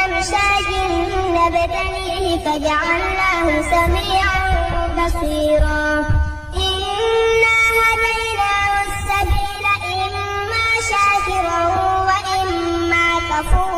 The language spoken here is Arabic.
أمشاج نبتليه فجعلناه سميعا بصيرا إنا هديناه السبيل إما شاكرا وإما كفورا